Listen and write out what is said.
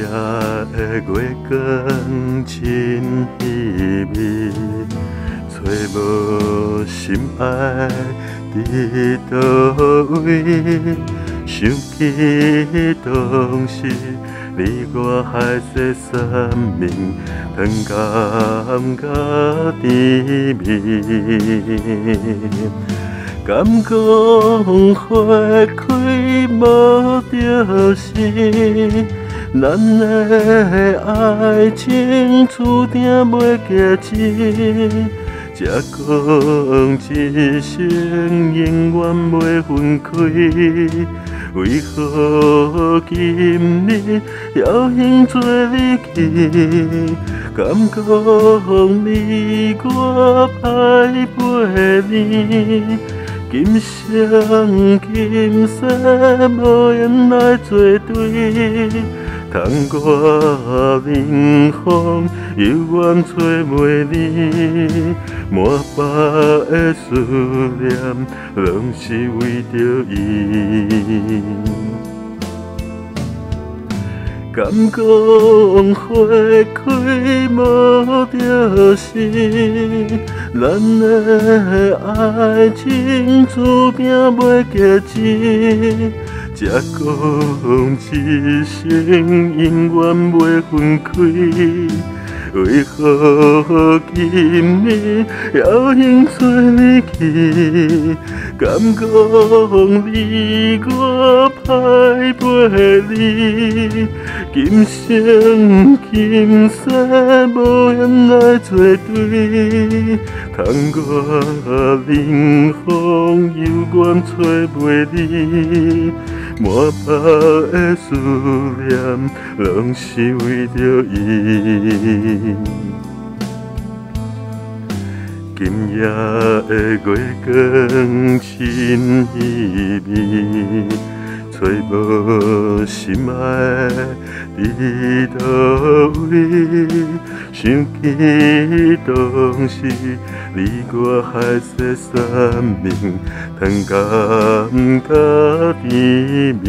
夜的月光真稀微，找无心爱伫倒位，想起当时你我海誓山盟，糖甘甲甜蜜。敢讲花开无着时，咱的爱情注定袂结实。才讲一生永远袂分开，为何今日还仍做你去？敢讲你我歹陪你？今生今世无缘来作对，窗外冷风犹原吹袂离，满腹的思念拢是为着伊。敢讲花开无着时，咱的爱情注定袂结实。才讲一生永远袂分开，为何今日还仍做你去？敢讲你我歹陪你？今生今世无缘来作对，窗外冷风犹原吹袂离，满腹的思念拢是为着伊。今夜的月光真稀微，找无心爱伫倒位，想起当时你我海誓山盟，糖甘甲甜蜜。